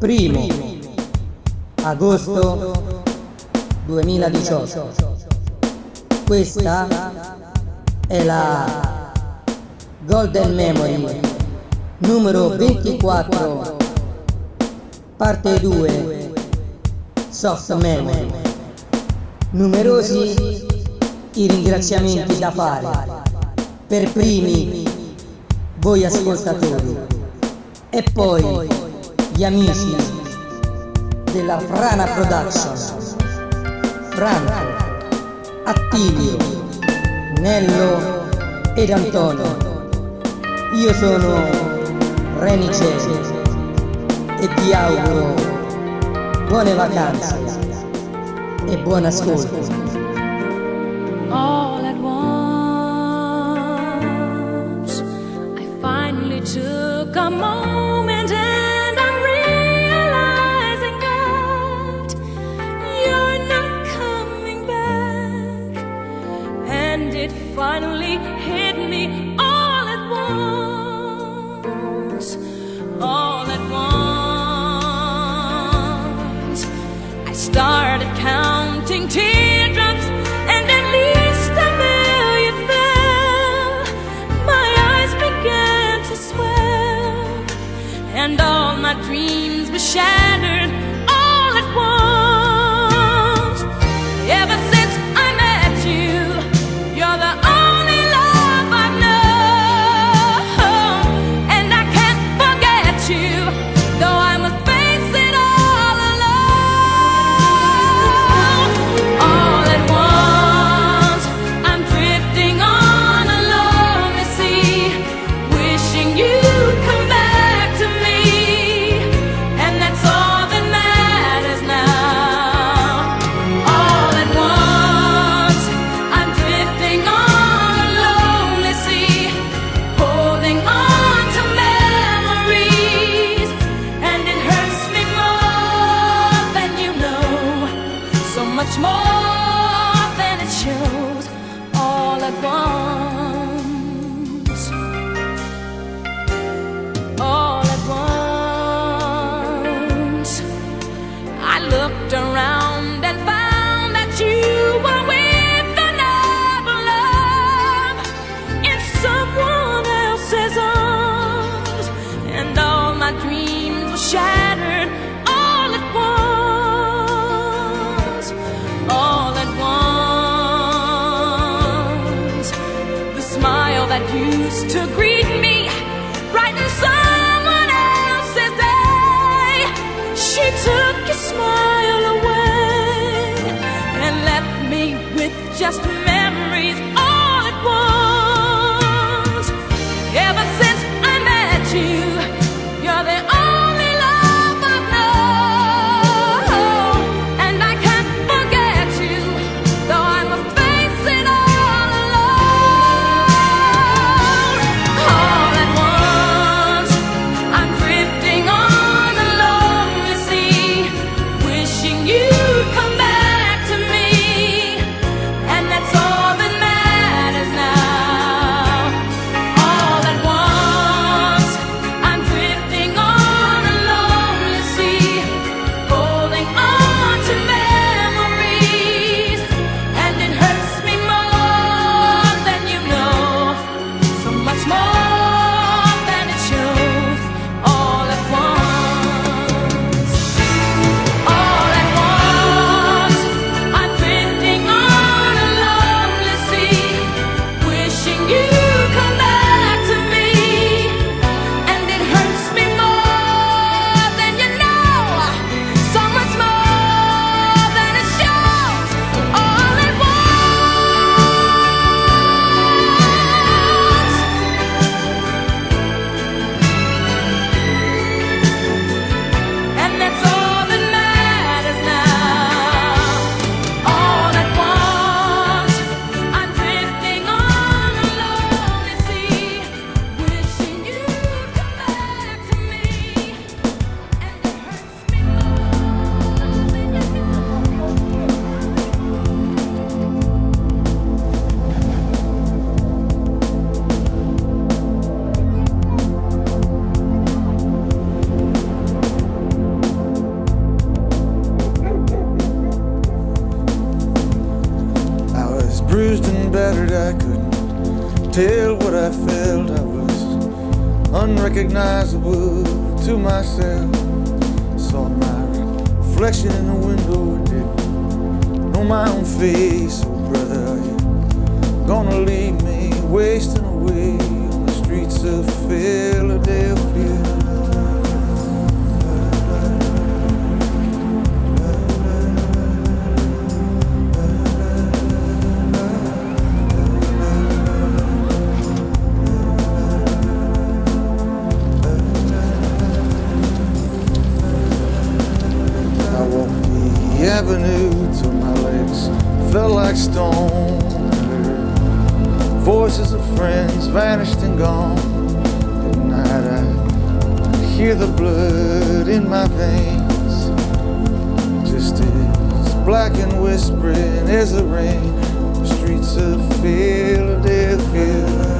Primo agosto 2018. Questa è la Golden Memory numero 24, parte 2, Soft Memory. Numerosi i ringraziamenti da fare. Per primi voi ascoltatori e poi gli amici della Frana Production, Franco, Attilio, Nello ed Antonio. Io sono Reni Cese e vi auguro buone vacanze e buon ascolto. All at once, I finally took a moment and I'm realizing that you're not coming back. And it finally hit me all at once, all at once. I started counting teardrops and at least a million fell. My eyes began to swell and all my dreams were shattered all at once. Ever since I met you, you're the only love I've known, and I can't forget you, though I must face it all alone. All at once, I'm drifting on a lonely sea, wishing you'd come back to me, and that's all that matters now. All at once, I'm drifting on a lonely sea, holding on to memories, and it hurts me more than you know, so much more than it shows. All at once, all at once, I looked around and found that you were with another love in someone else's arms, and all my dreams were shattered all at once, all at once. The smile that used to greet me brightened someone else's day. She took your smile away and left me with just memories all at once. Ever since I met you, you're the only love I've known, and I can't forget you, though I must face it all alone. All at once, I'm drifting on a lonely sea, wishing you'd come back to me, and that's all tell what I felt. I was unrecognizable to myself. Saw my reflection in the window and didn't know my own face. Oh brother, are you gonna leave me wasting away on the streets of Philadelphia? Avenue till my legs felt like stone. Voices of friends vanished and gone. At night I hear the blood in my veins, just as black and whispering as the rain. The streets of Philadelphia.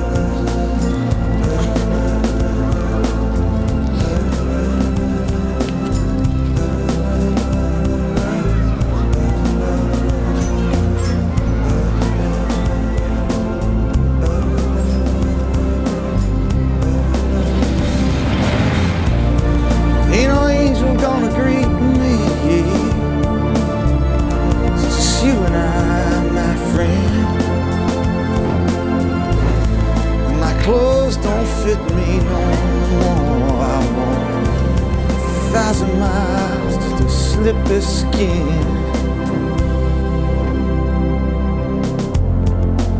Clothes don't fit me no more. I want 1,000 miles just to slip this skin.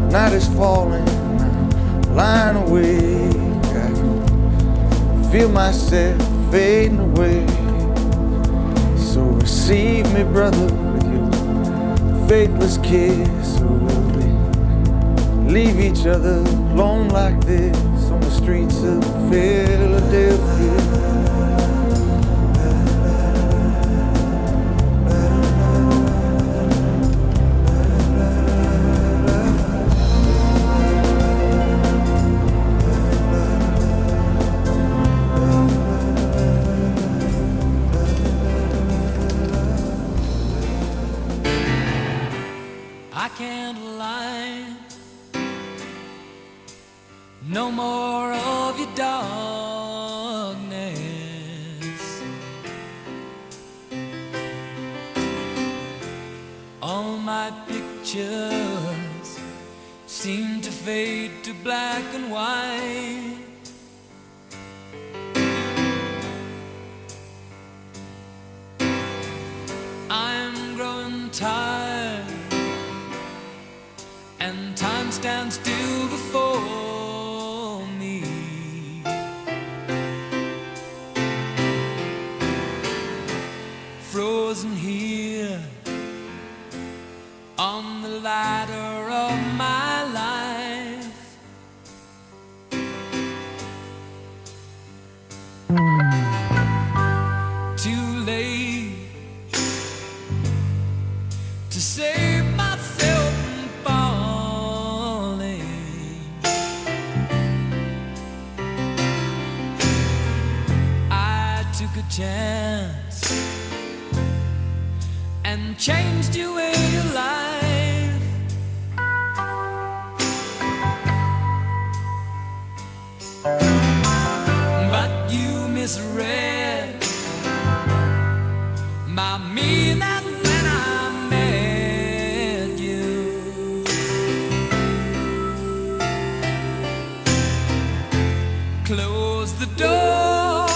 Night is falling, I'm lying awake. I can feel myself fading away. So receive me, brother, with your faithless kiss. Or will we leave each other alone like this on the streets of Philadelphia? I can't lie. No more of your darkness. All my pictures seem to fade to black and white. I'm growing tired, and time stands still before me. Frozen here on the ladder of my life. Too late to save myself from falling. I took a chance and changed your way of life. But you misread my meaning when I met you. Closed the door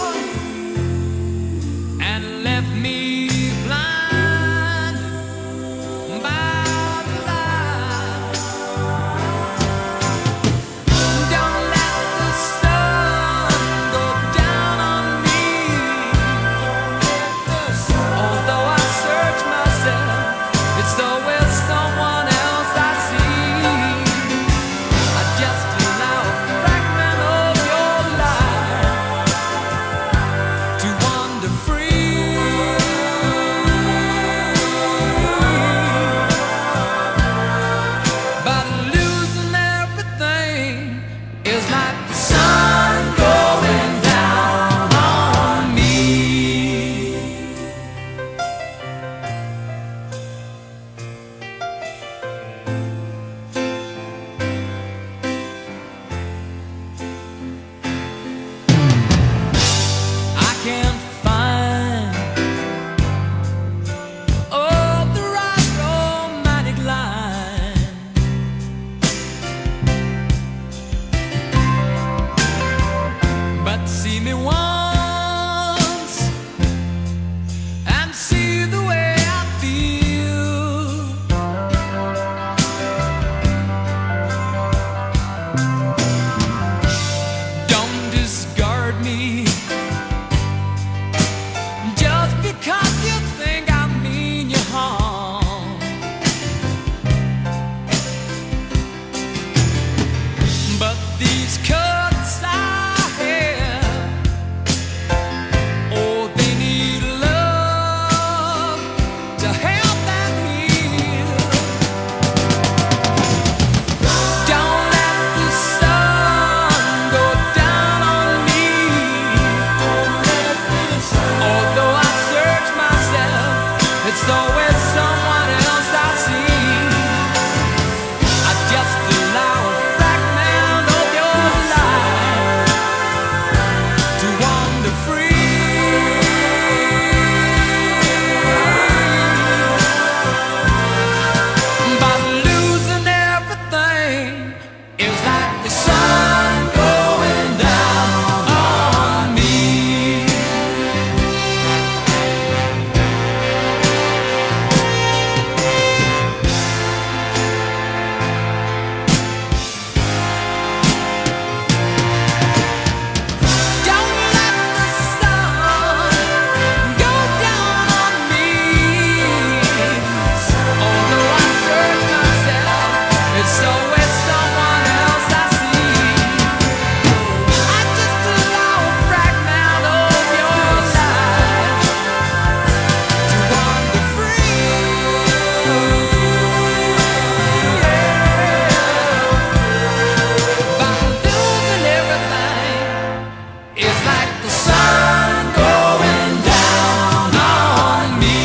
and left me blind by the light. Don't let the sun go down on me. Although I search myself, it's always someone else I see. I just allow a fragment of your life see me once and see the way I feel. Don't discard me just because you think I mean you harm. But these cuts I have, oh, they need love to help them heal. Don't let the sun go down on me. Although I search myself, it's always someone else I see. I just allow a fragment of your life to wander free. But losing everything is like the sun going down on me. Don't let the sun go down on me. Although I search myself, it's always someone else I see. I just allow a fragment of your life to wander free. By losing everything, it's like the sun going down on me.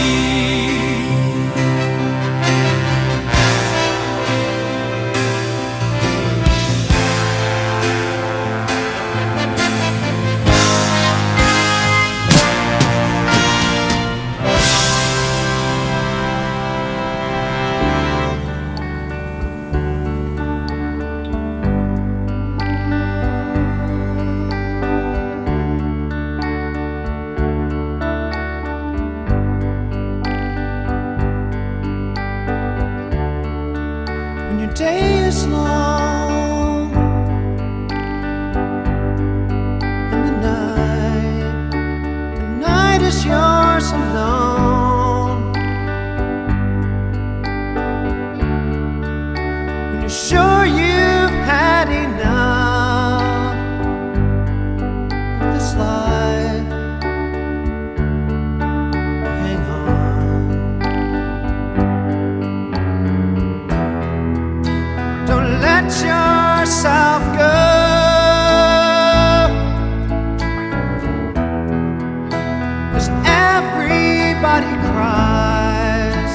When your day is long and the night is yours alone. When you're sure you've had enough of this life, hang on. Don't let yourself go. 'Cause everybody cries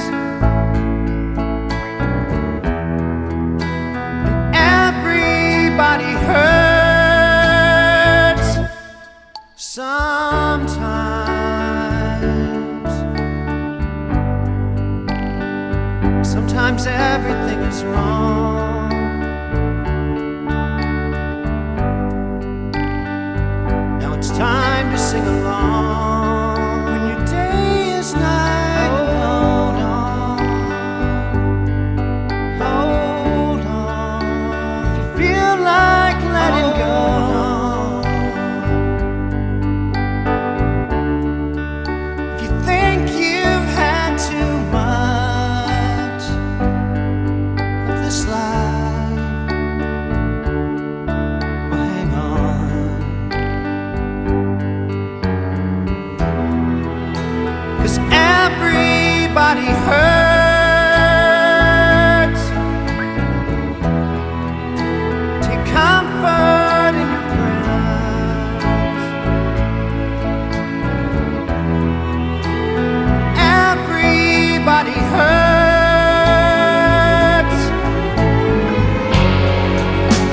and everybody hurts sometimes. Sometimes everything is wrong. Now it's time to sing along. When your day is night, hold on, hold on. If you feel like letting go, if you think you've had too much of this life, well, hang on. 'Cause everybody hurts. Take comfort in your friends. Everybody hurts.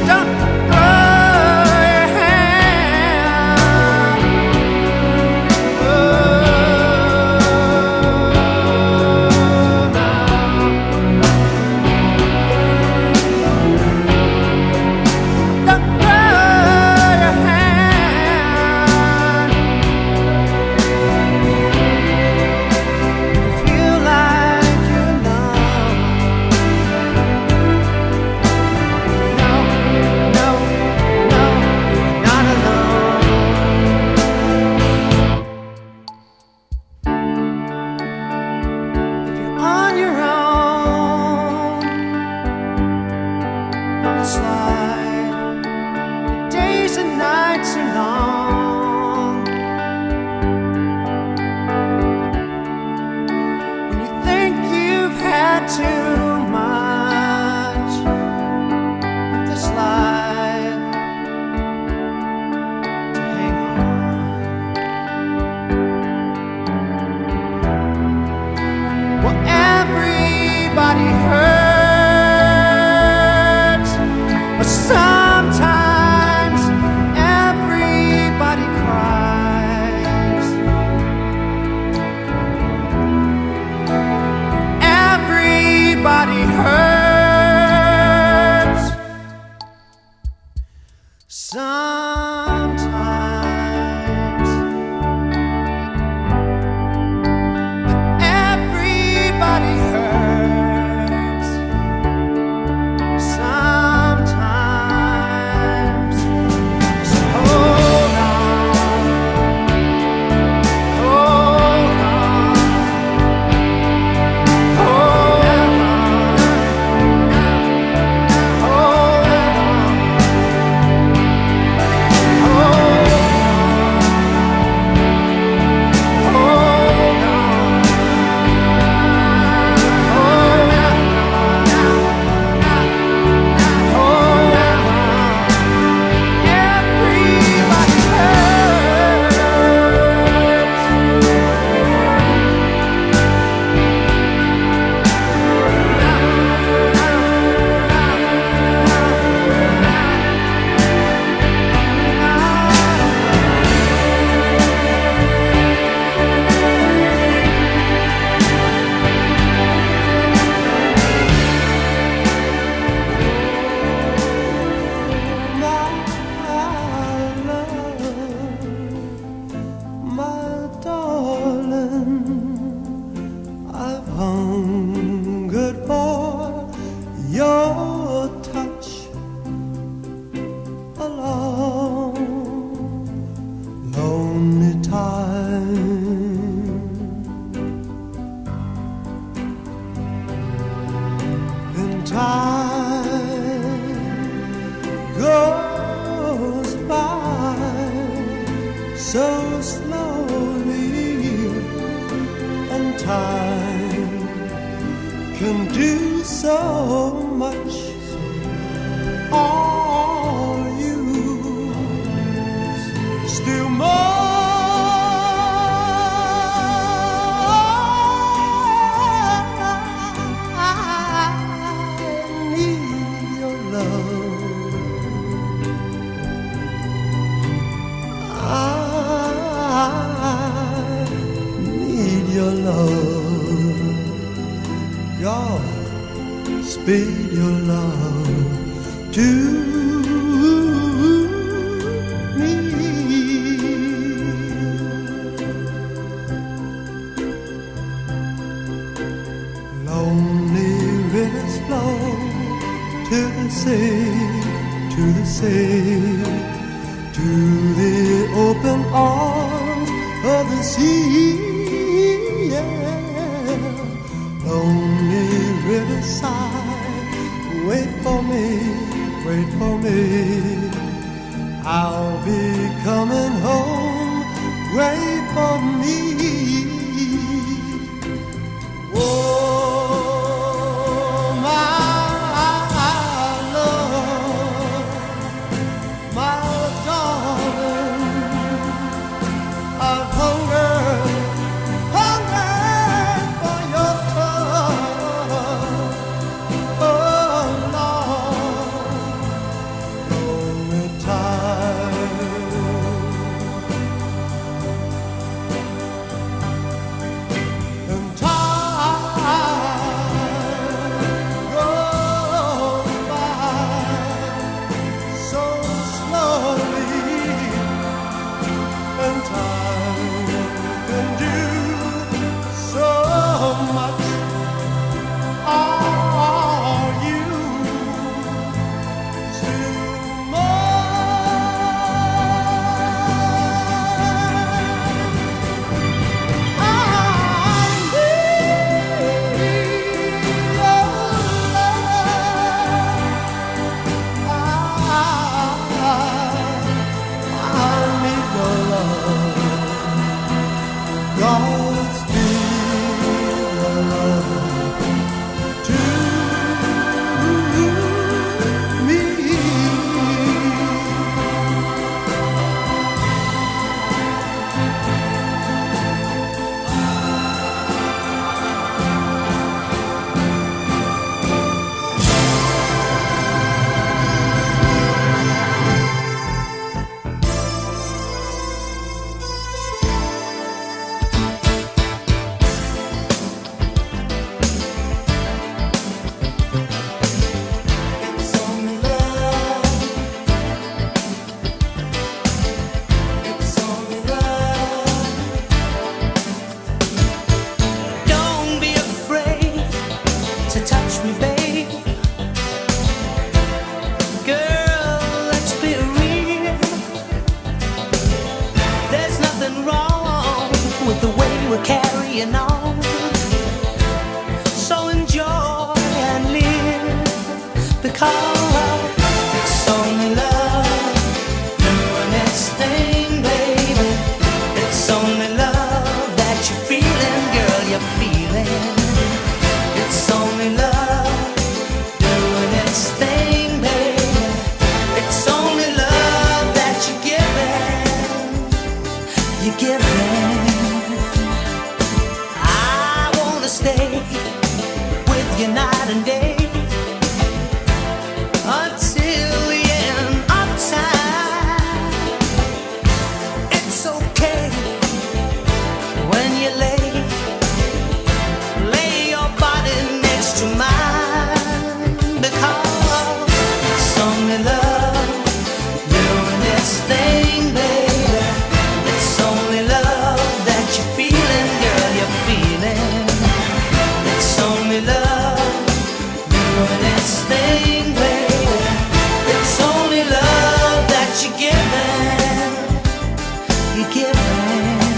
Don't throw your hand. Oh. time. And time goes by so slowly, and time can do so much. Are you still more? I need your love. I need your love. God, speed your love to me. Lonely rivers flow to the sea, to the sea, to the open arms of the sea. Yeah. Lonely riverside, wait for me, wait for me. I'll be coming home, wait for me. Oh, my love, my darling, I've hungered for your touch. Oh, Lord, lonely time. And time goes by so slowly, and time can do so much. Are you still I need your love. God's your love to me. It's only love. It's only love. Don't be afraid to touch me, babe. Girl, let's be real. There's nothing wrong with the way we're carrying on. So enjoy and live, because it's only love doing its thing, baby. It's only love that you're feeling, girl, you're feeling. It's only love doing its thing, baby. It's only love that you're giving. I wanna stay with you night and day until the end of time. It's okay when you lay your body next to mine, because it's only love doing its thing, baby. It's only love that you're feeling, girl, you're feeling. It's only love doing its thing, baby. It's only love that you're giving. You're giving.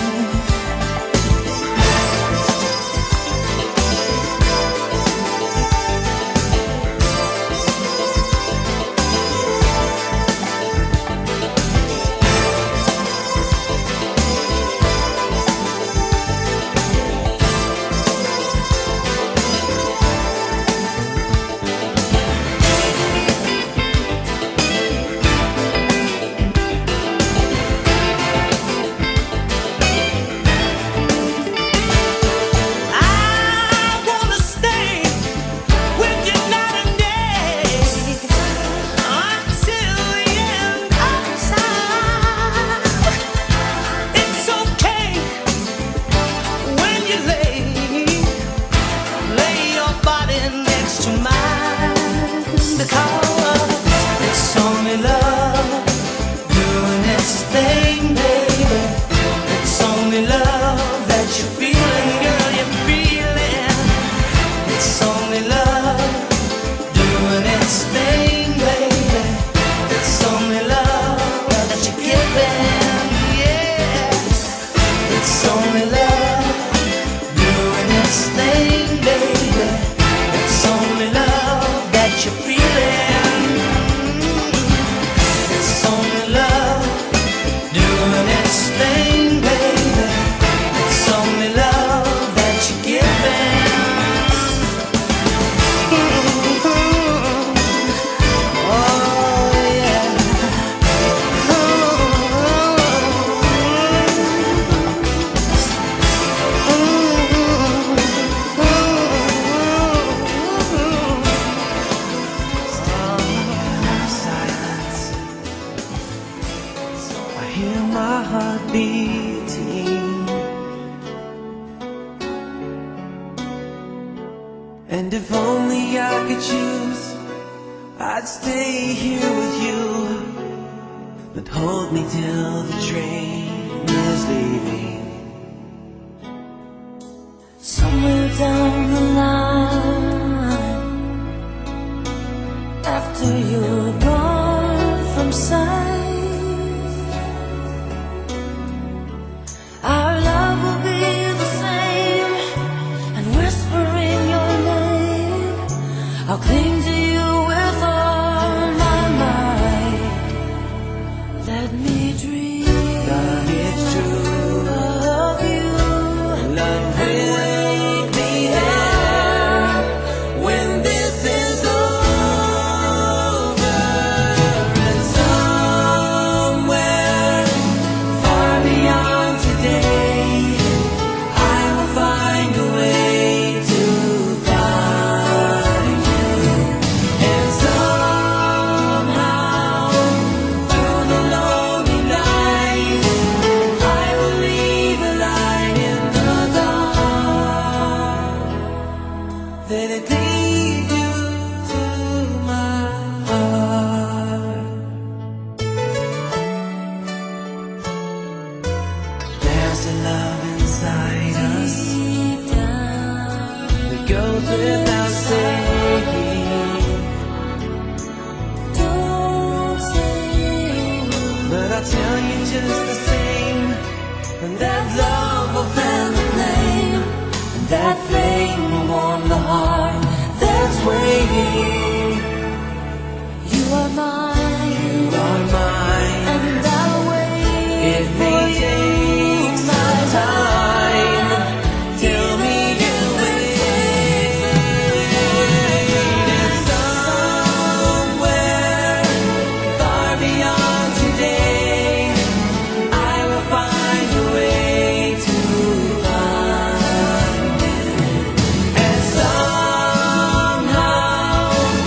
beating. And if only I could choose, I'd stay here with you, but hold me till the train is leaving. Somewhere down the line, after you're gone from sight, our love will be the same, and whispering your name, I'll cling to you with all my might. Let me dream God, it's true, of you. love will wake me there when this is over. And somewhere far beyond today, I will find a way to find you. And somehow through the lonely nights, I will leave a light in the dark. Let it lead you to my heart. There's a love inside us Deep down, that goes without saying, don't say but I'll tell you just the same. And that love will fan the flame, and that flame will warm the heart that's waiting. you are mine, You are mine. and I'll wait. It may take some time. Tell me you wait. And somewhere far beyond today, I will find a way to find it. And somehow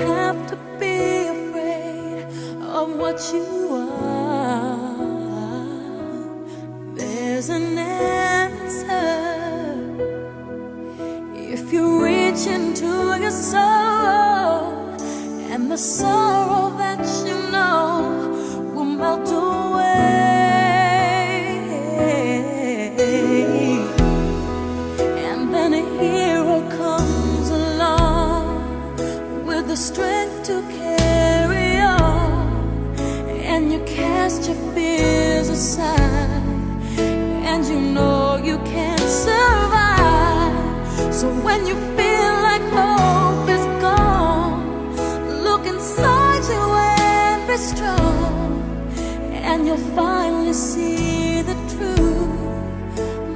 have to be afraid of what you are. There's an answer if you reach into your soul, and the sorrow that you know will melt away. And then a hero comes along with the strength to carry on, and you cast your fears aside, and you know you can't survive. So when you feel like hope is gone, look inside you and be strong, and you'll finally see the truth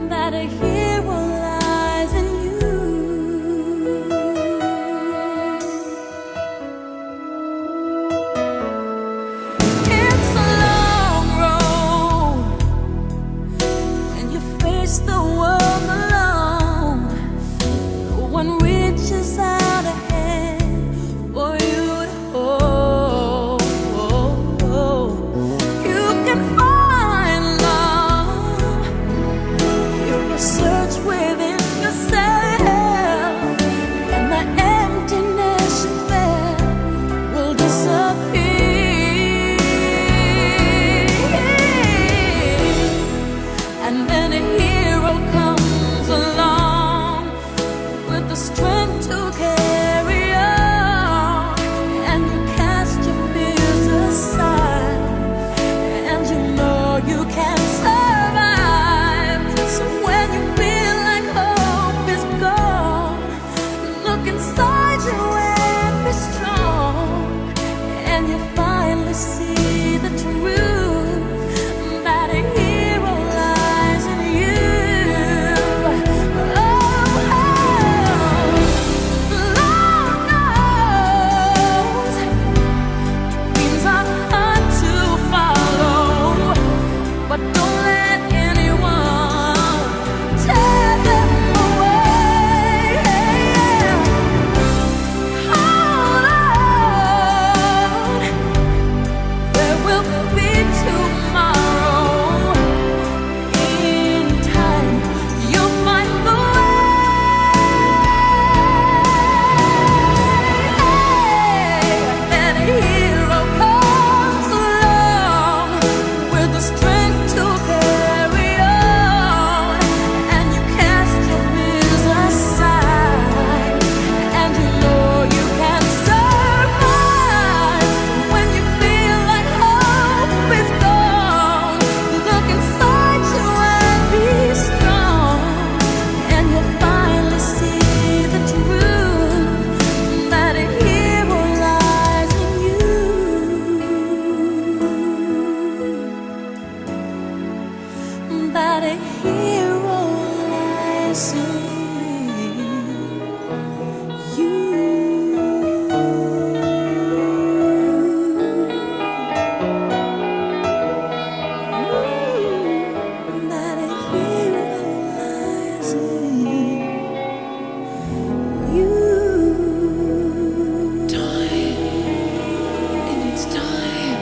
that a hero lies in you. It's a long road when you face the world alone. No one reaches out a hand for you to hold. You can find love if you search within yourself, and the emptiness you felt will disappear. And then a hero comes along with the strength to carry on, and you cast your fears aside, and you know you can survive. So when you feel like hope is gone, look inside you and be strong, and you finally see the truth that a hero lies in you. Lord knows dreams are hard to follow, but don't let anyone tear them away. Hold on, there will be tomorrow. In time, you'll find the way. Then a hero comes along with the strength to carry on, and you cast your fears aside, and you know you can survive. So when you feel like hope is gone, look inside you and be strong, and you'll finally see the truth that a hero lies in you. That a hero lies in you. That a hero lies in you. It's time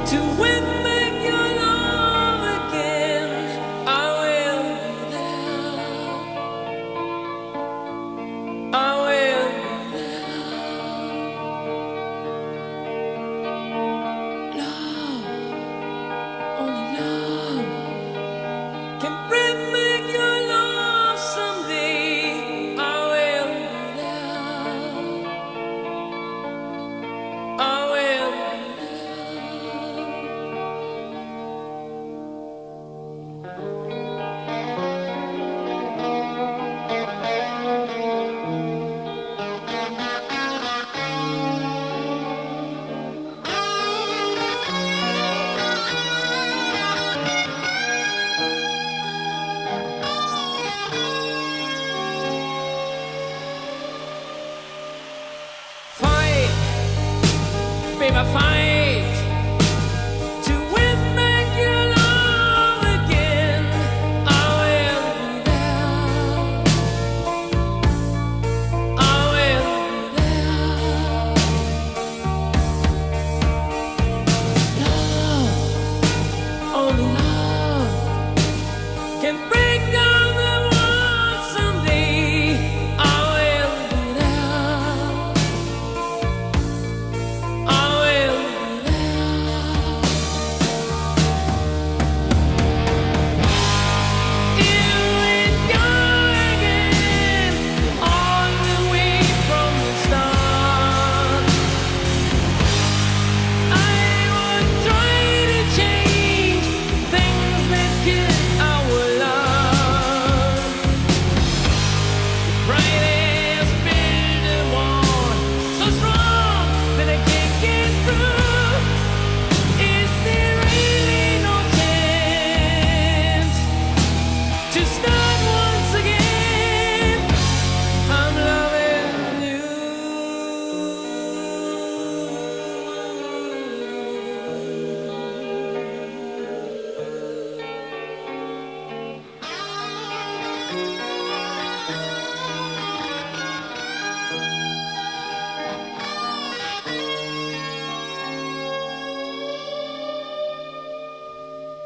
to win back your love again. I will be there. I will be there. Love, only love can bring back your love someday. I will be there. I will be fight, baby, fight to win back your love again. I will be there. I will be there.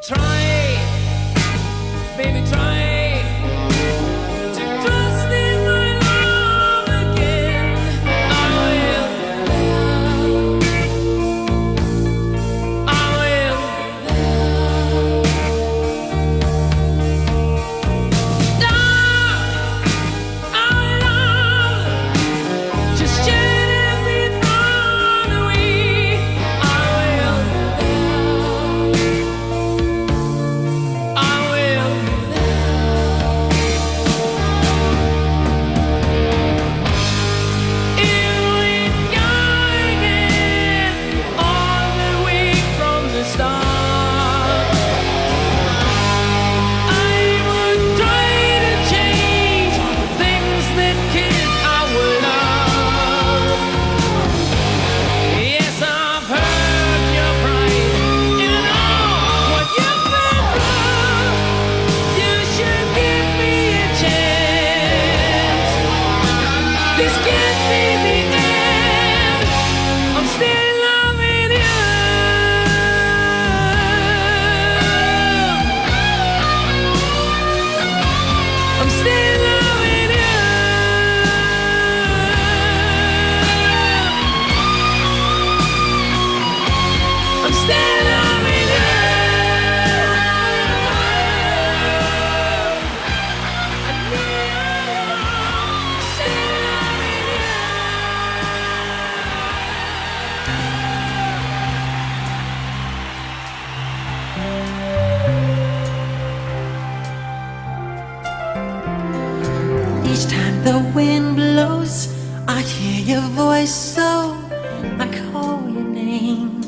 Try, baby, try to trust in my love again. I will, I will. Just shed every thought away. I will, I will. Here we go again, all the way from the start. I would try to change things that kill our love. Yes, I've heard your pride. You know what you've been through. You should give me a chance. This can't be the end. I'm still loving you. I'm still loving you. I'm still loving you. Still loving you. Each time the wind blows, I hear your voice, so I call your name.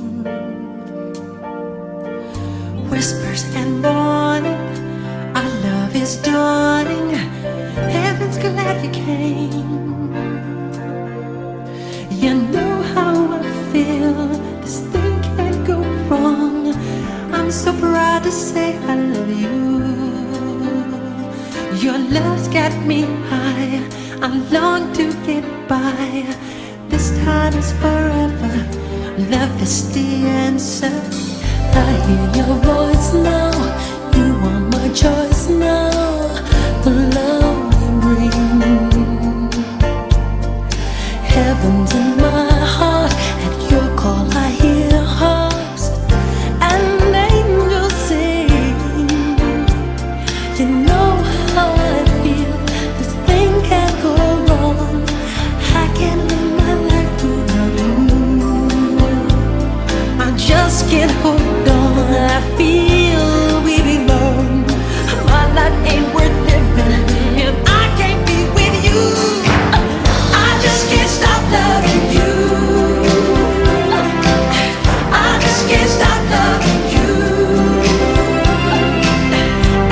Whispers and warning, our love is dawning. Heaven's glad you came. You know how I feel. This thing can't go wrong. I'm so proud to say I love you. Your love's got me high. I long to get by. This time is forever. Love is the answer. I hear your voice now. You are my choice now. The love you bring. Heaven's in my heart. At your call I hear harps and angels sing. You know how I feel. This thing can't go wrong. I can't live my life without you. I just can't hold on. I feel we belong. My life ain't worth living if I can't be with you. I just can't stop loving you. I just can't stop loving you.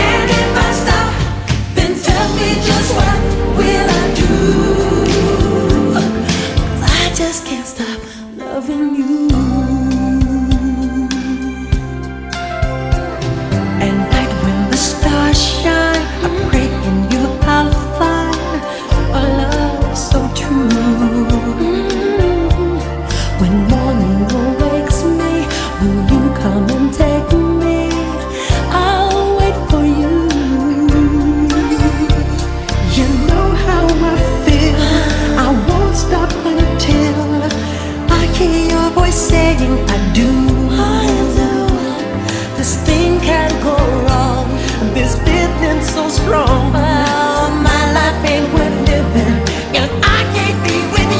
And if I stop, then tell me just what will I do? 'Cause I just can't stop loving you. And night when the stars shine, I pray in you I'll find a love so true. When morning awakes me, will you come and take me? I'll wait for you. You know how I feel. I won't stop until I hear your voice saying I do. This thing can't go wrong. This feeling so strong. Oh, my life ain't worth living if I can't be with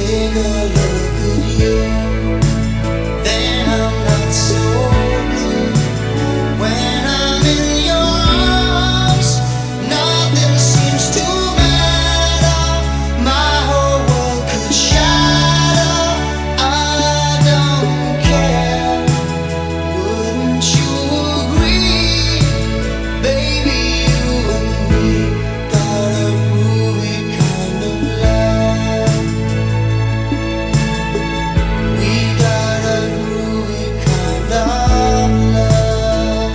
take a look at you, then I'm not so blue. When I'm in your arms, nothing seems to matter. My whole world could shatter. I don't care. Wouldn't you agree? Baby, you and me got a groovy kind of love. We got a groovy kind of love.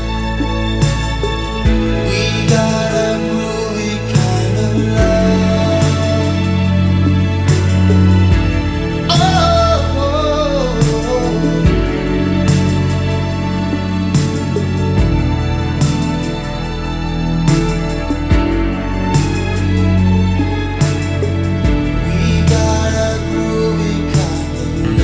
We got a groovy kind of love. Oh, we got a groovy kind of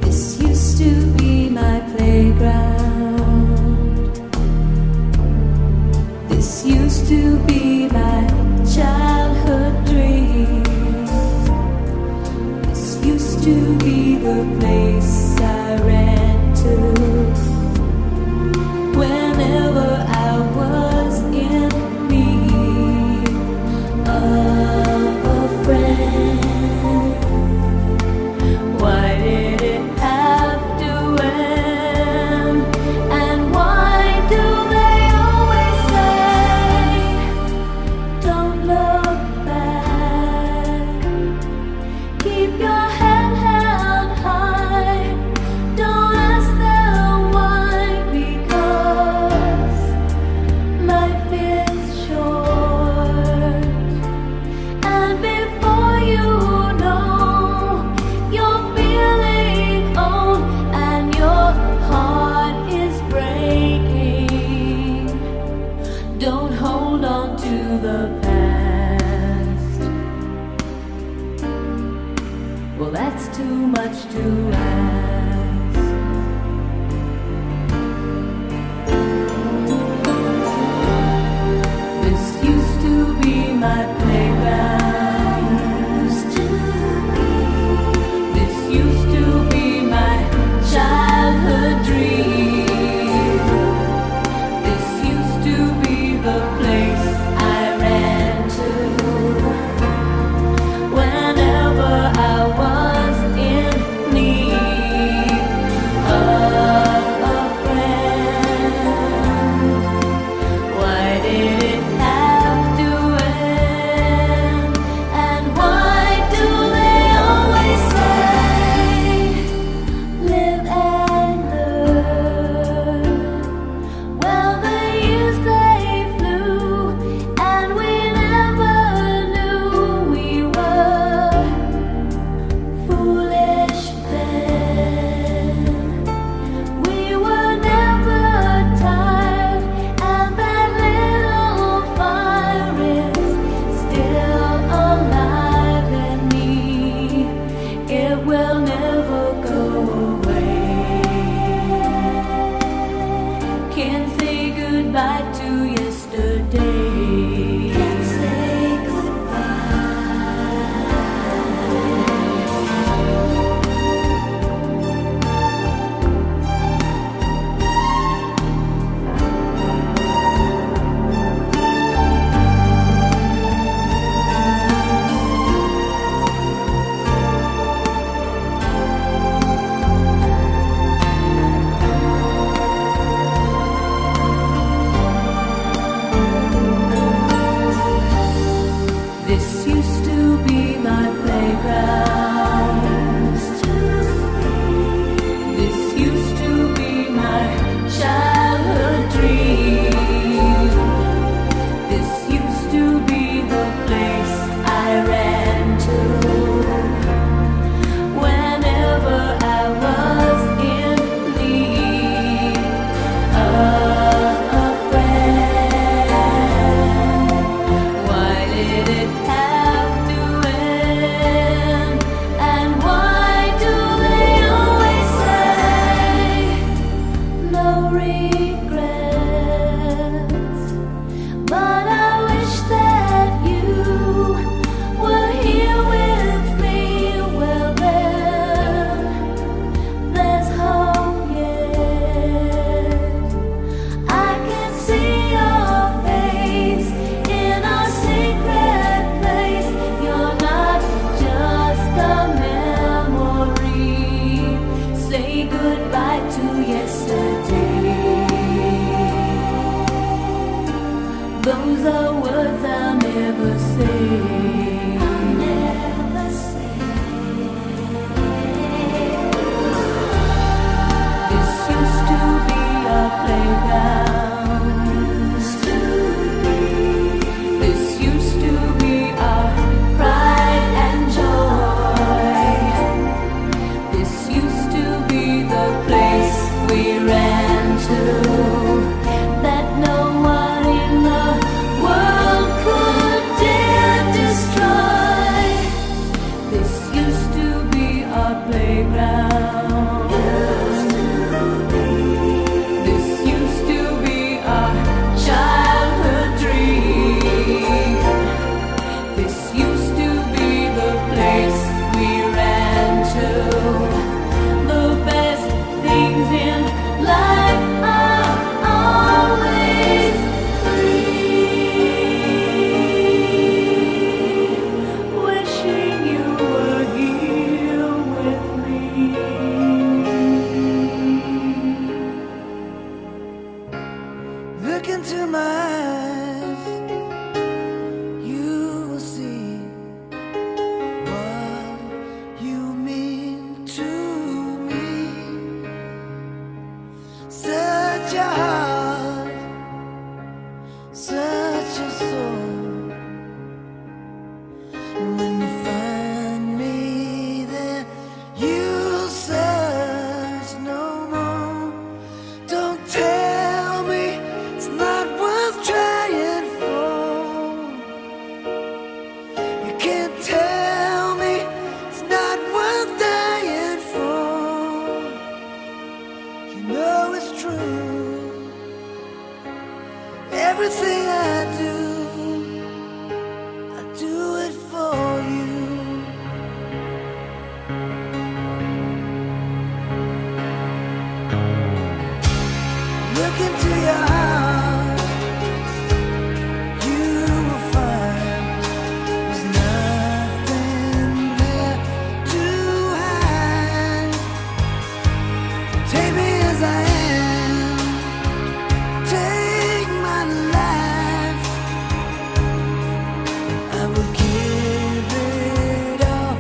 This used to be my playground. This used to be my childhood dream. This used to be the place I ran to whenever I was in need of a friend. Why did it have to end? And why do they always say, don't look back, keep your head held high? goodbye to yesterday. Those are words I'll never say. I'll never say. This used to be our playground. This used to be our pride and joy. This used to be the place we ran to, that no one in the world could dare destroy. This used to be our playground. This used to be our childhood dream. This used to be the place we ran to. The best things in life are always free. Wishing you were here with me. Look into my eyes, you will see what you mean to me. Such a heart, such a soul. And when you find me there, you'll search no more. Don't tell me it's not worth trying for. You can't tell me it's not worth dying for. You know it's true. Everything I do it for you. Look into your heart, you will find there's nothing there to hide. Take me as I am, take my life. I would give it all,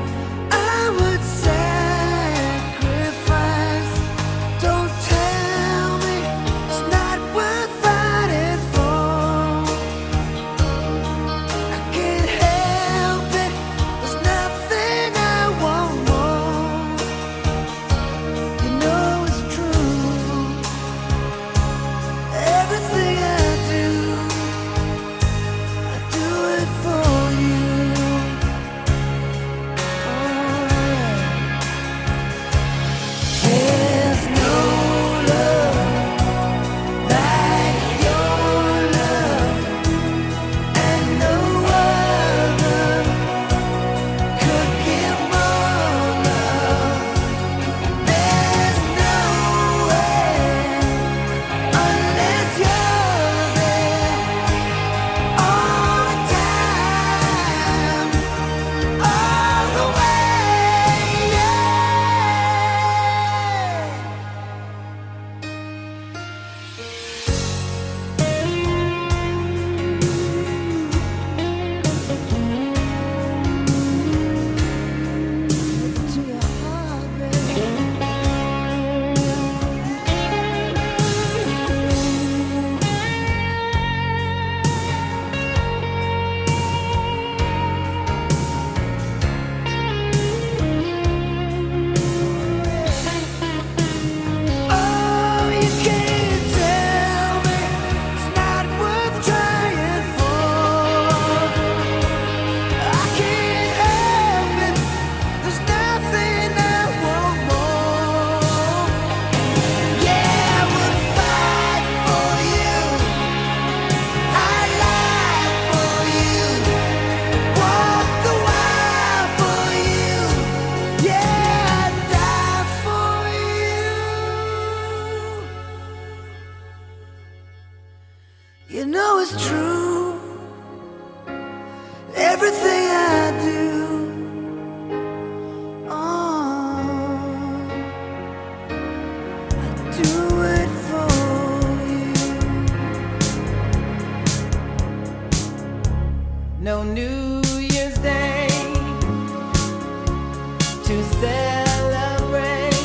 I would sacrifice. Don't tell me it's not worth fighting for. I can't help it, there's nothing I want more. You know it's true. Everything I do it for you. There's no love like your love, and no other could give more love. There's no way unless you're there all the time, all the way. Yeah. To your heart, baby. Oh, you can't tell me it's not worth trying for. I can't help it, there's nothing I want more. Yeah, I would fight for you, I'd lie for you, walk the wire for you. Yeah, I'd die for you. You know it's true. Everything I do, do it for you. No New Year's Day to celebrate,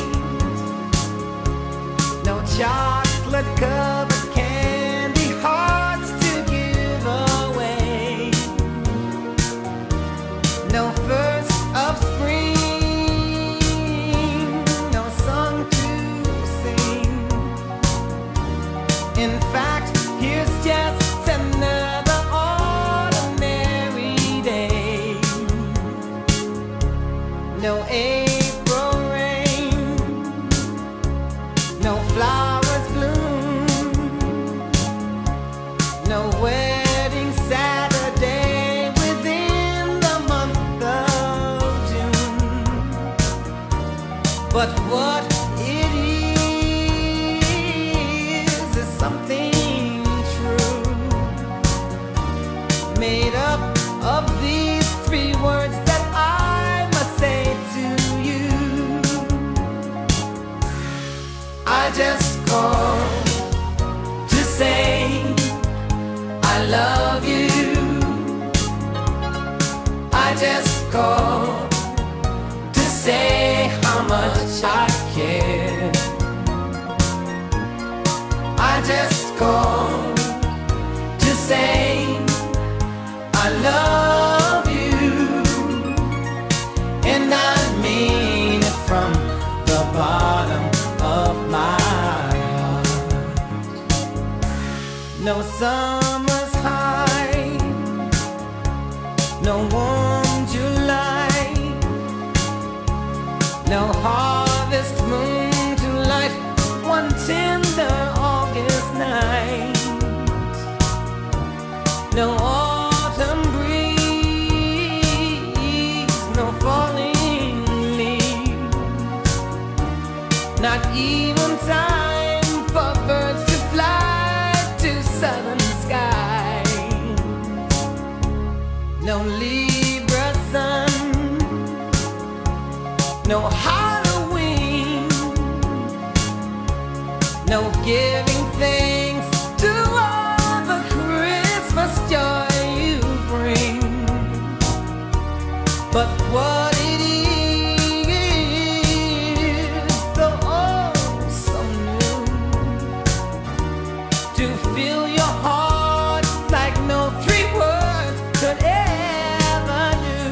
no chocolate covered candy hearts to give away, no first of spring, no song to sing. In fact, here's just another ordinary day. No April rain, no flowers bloom, no wedding Saturday within the month of June. But what it is something true, made up of these three words that I must say to you. I just called to say I love you. I just called to say how much I care. I just called to say I love you, and I mean it from the bottom of my heart. No summer's high, no warm July, no harvest moon to light one tender August night, no autumn breeze, no falling leaves, not even time for birds to fly to southern skies, no Libra sun, no Halloween, no giving thanks to all the Christmas joy you bring. But what it is, so oh so new, to fill your heart like no three words could ever do.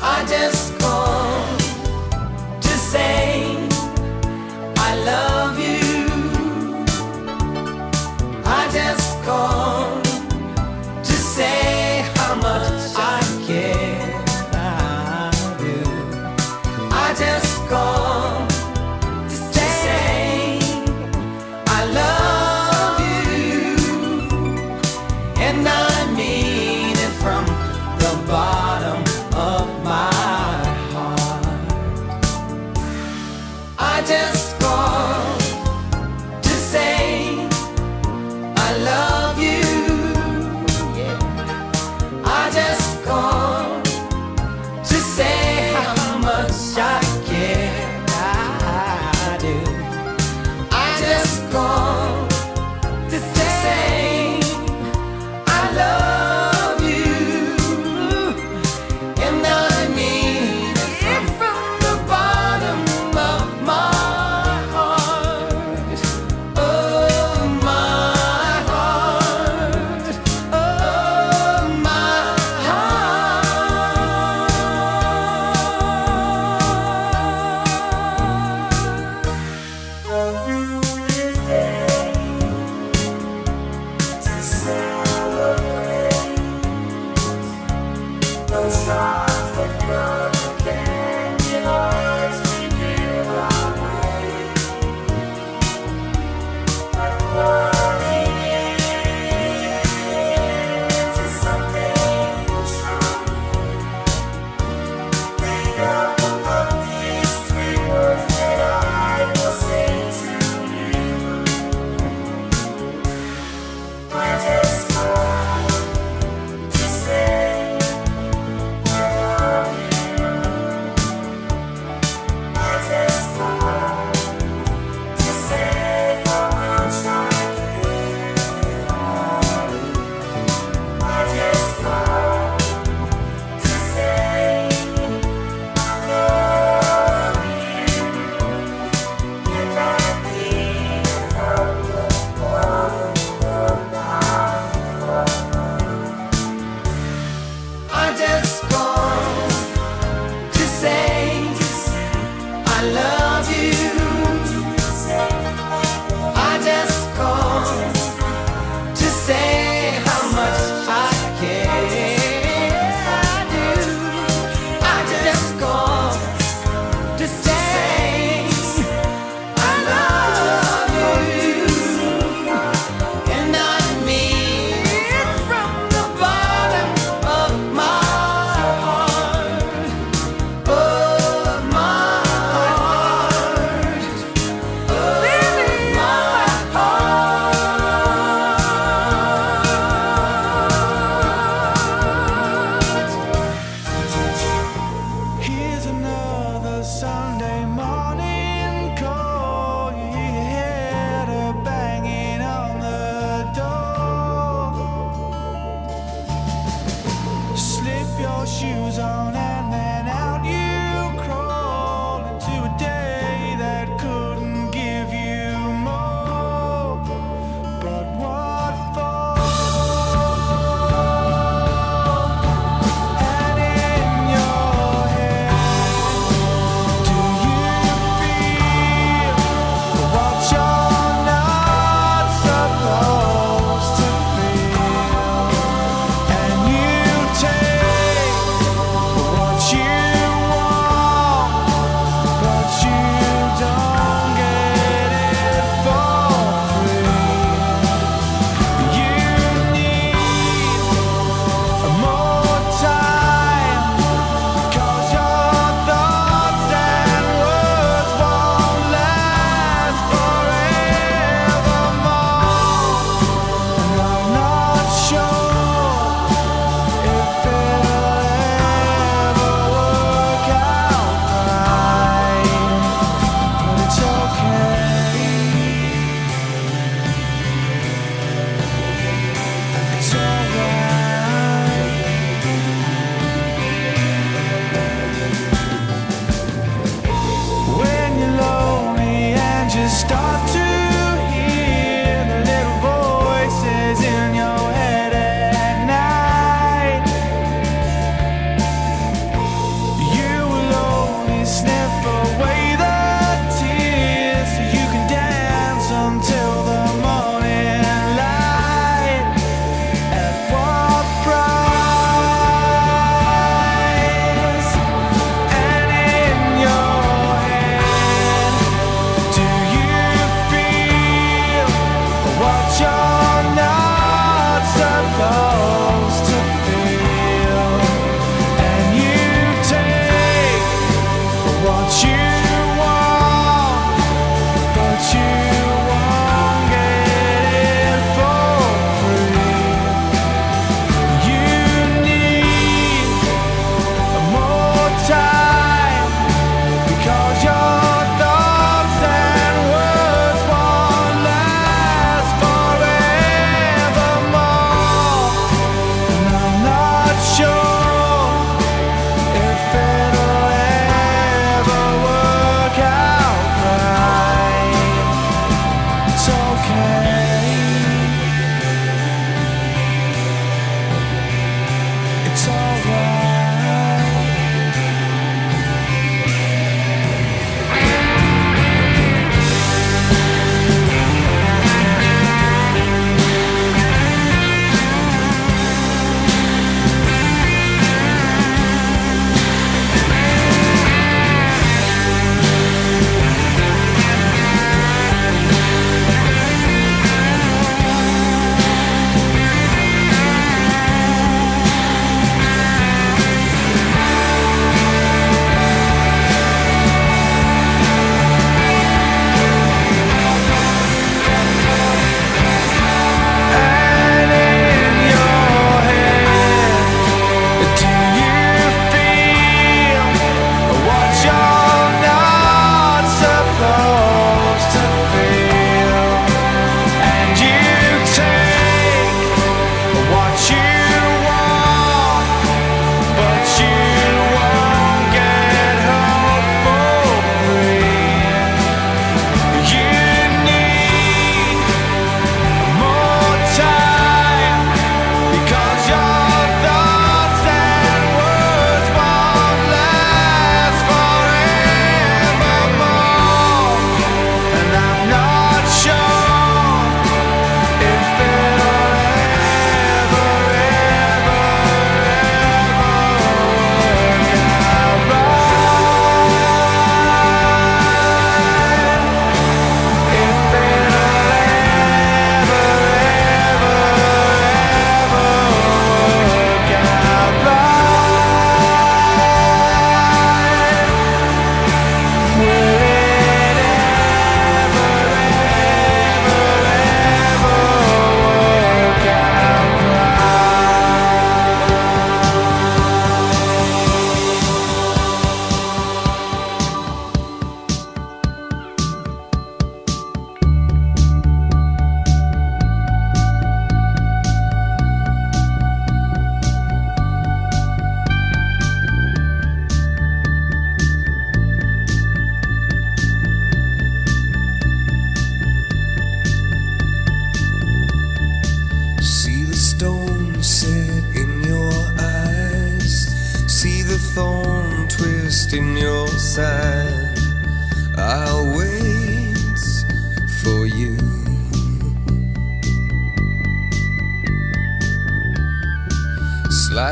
I just called to say I love you. I just called to say how much I care. I do. I just called to say I love you, and I mean it from the bottom of my heart. I just called to say I love you. Yeah. I just called to say how much I care. I do. I just called to say I love you, and I mean it from the bottom of my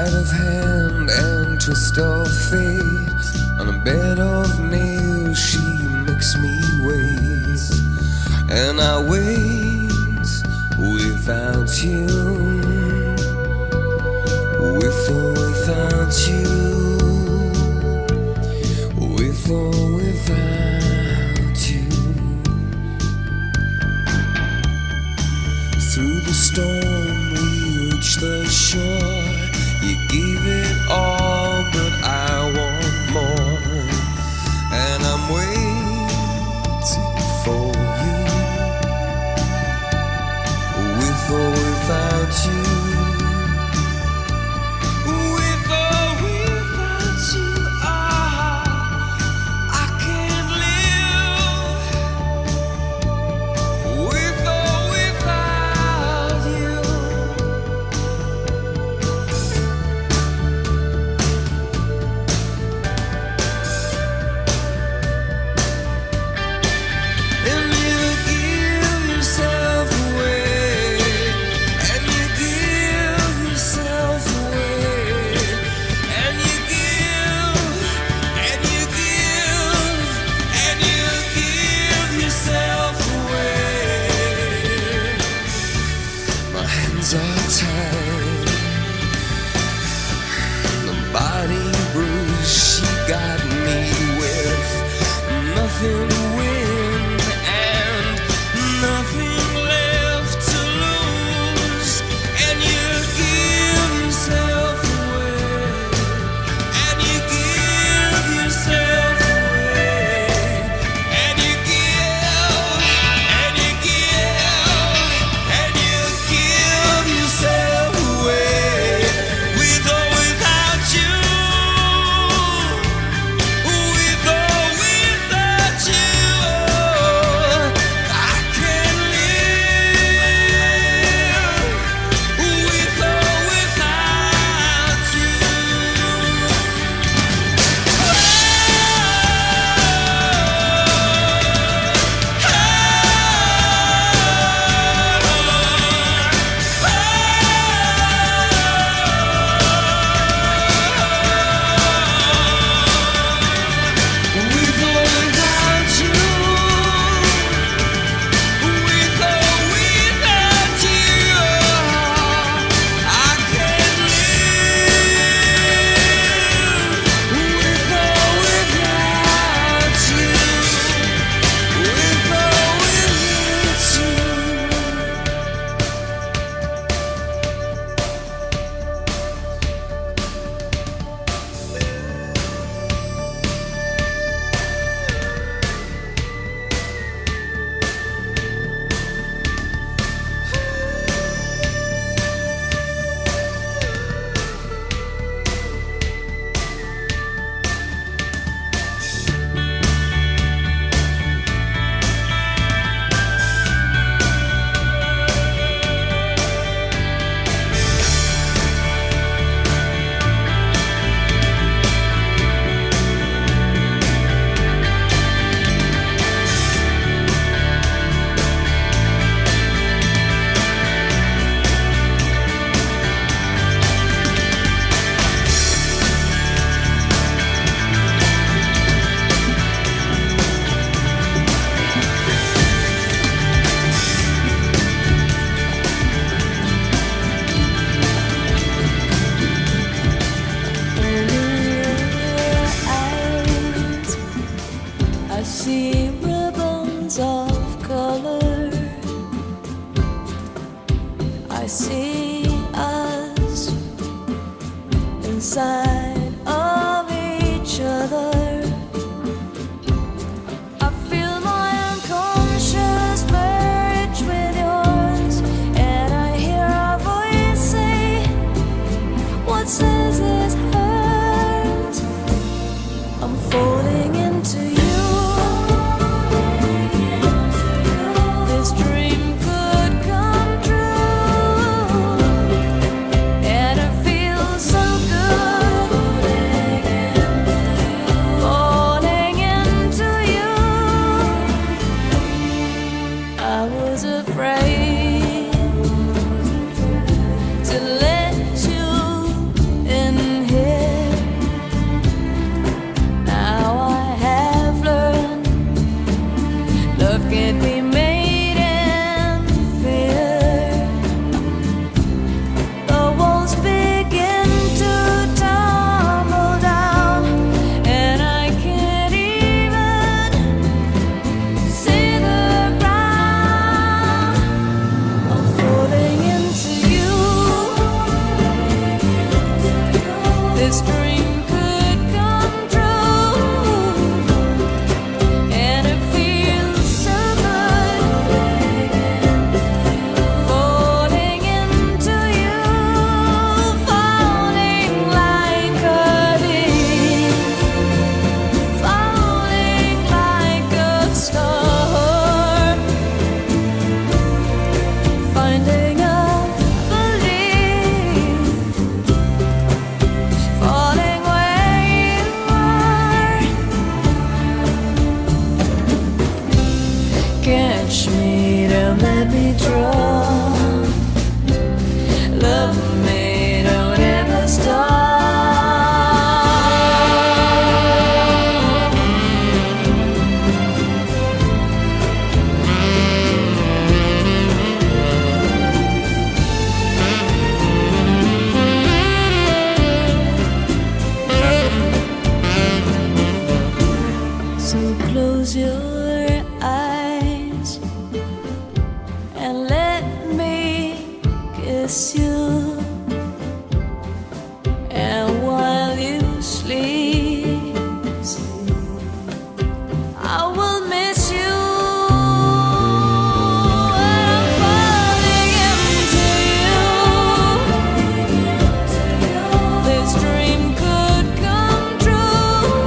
Sleight of hand and twist of fate. On a bed of nails she makes me wait. And I wait without you, with or without you, with or without you. Through the storm we reach the shore. You gave it all, but I want more. And I'm waiting for you, with or without you, with or without you. I can't live with or without you. And you give yourself away, and you give yourself away, and you give, and you give, and you give yourself away. My hands are tied, the body bruised. She got me with nothing to win and nothing left to lose. And you give yourself away, and you give yourself away, and you give, and you give, and you give yourself away, with or without you, with or without you. I can't live with or without you. With or without you, with or without you, I can't live with or without you, with or And in your eyes, I see ribbons of color. I see us inside of each other. I feel my unconscious merge with yours, and I hear our voice say, what says is hers. I'm falling into you. This dream could come true, and it feels so good. Love can't be made in fear. The walls begin to tumble down, and I can't even see the ground. I'm falling into you. This dream could come true, and it feels so good. Falling into you, falling like a leaf, falling like a star, finding a belief, falling where you are. Catch me, don't let me drown. Love me, don't ever stop. So close your eyes and let me kiss you. And while you sleep, I will miss you. And I'm falling into you. This dream could come true,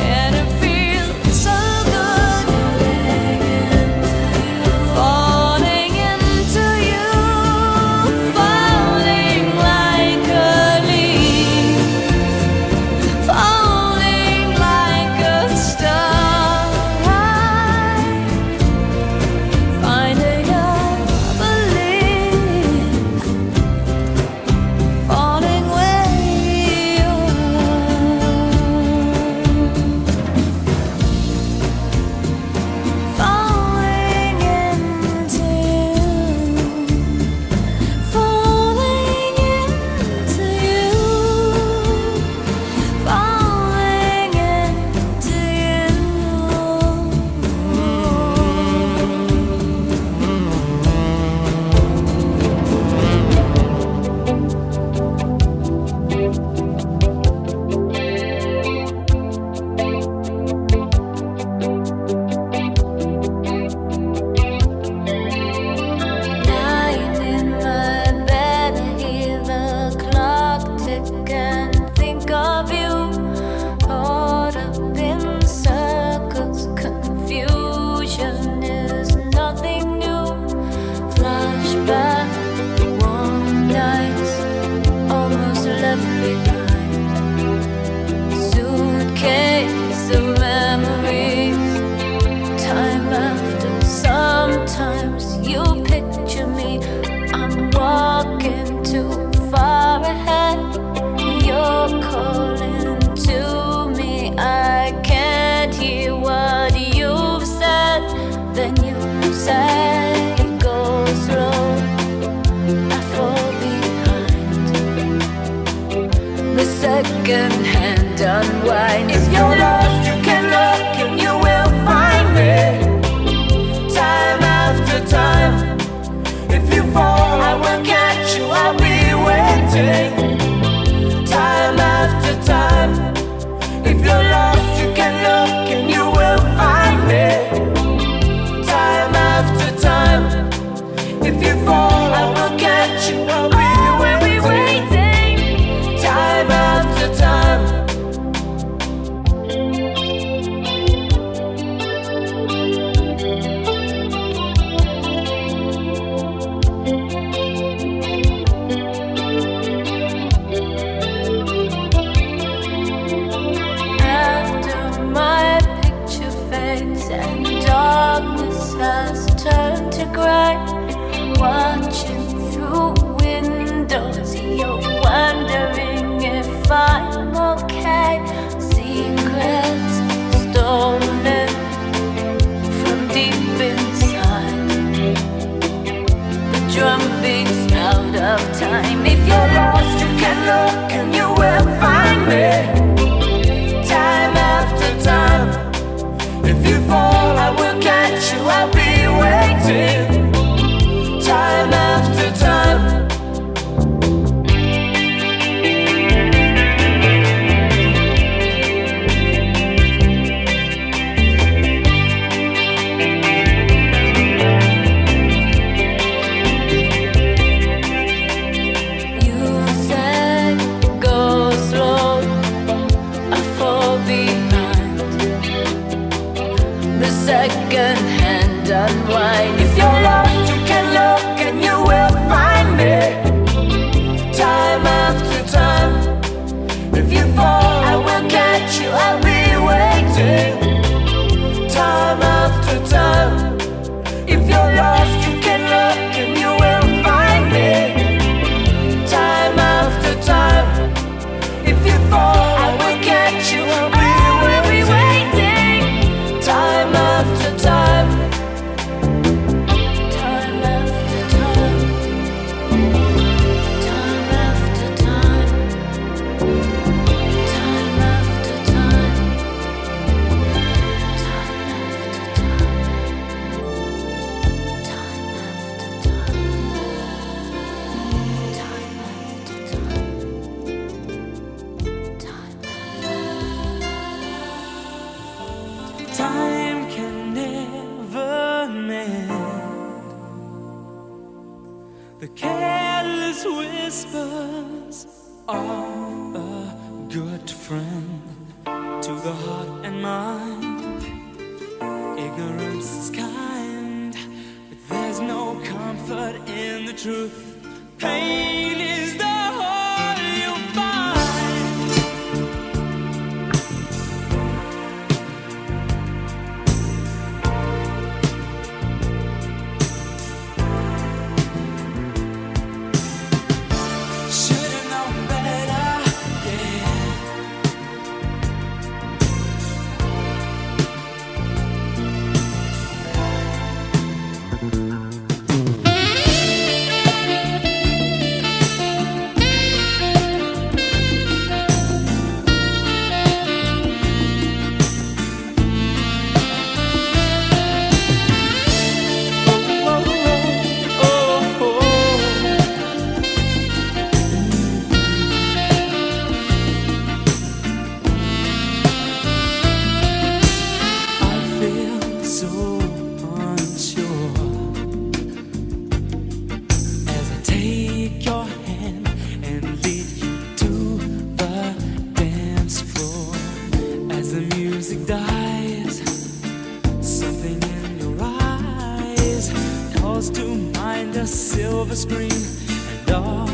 and it feels so good. Falling into you, falling like a leaf, falling like a star, finding a belief, falling where you are. Falling into you, falling into you, falling into Lying in my bed, I hear the clock tick and think of you. Caught up in circles, confusion is nothing new. Flashback, warm nights, almost left behind. Suitcase of memories, time after. Sometimes you picture me, I'm walking too far ahead. You're calling to me, I can't hear what you've said. Then you say, go slow, I fall behind. The second hand unwind. If you're lost, you can look and you will find me. Time after time. If you fall, I will catch you, I'll be waiting. Time after time. If you're lost, you can look and you will find me. Time after time. If you fall, I will catch you, I'll be waiting. Time after time. After my picture fades and darkness has turned to gray, watching through windows, you're wondering if I'm okay. Secrets stolen, you fall, I will catch you. I'll be waiting, time after time. Second hand unwind. If you're lost, you can look and you will find me, time after time. If you fall, I will catch you. I'll be waiting, time after time. If you're lost, you can look and you will find me, time after time. If you fall, I will catch you. I'll be waiting, time after time. Time after time. Time after time. Time after time. Time after Time can never mend the careless whispers of a good friend to the heart and mind. Ignorance is kind, but there's no comfort in the truth. Pain is the whole you'll find. Should've known better, yeah. Calls to mind a silver screen and all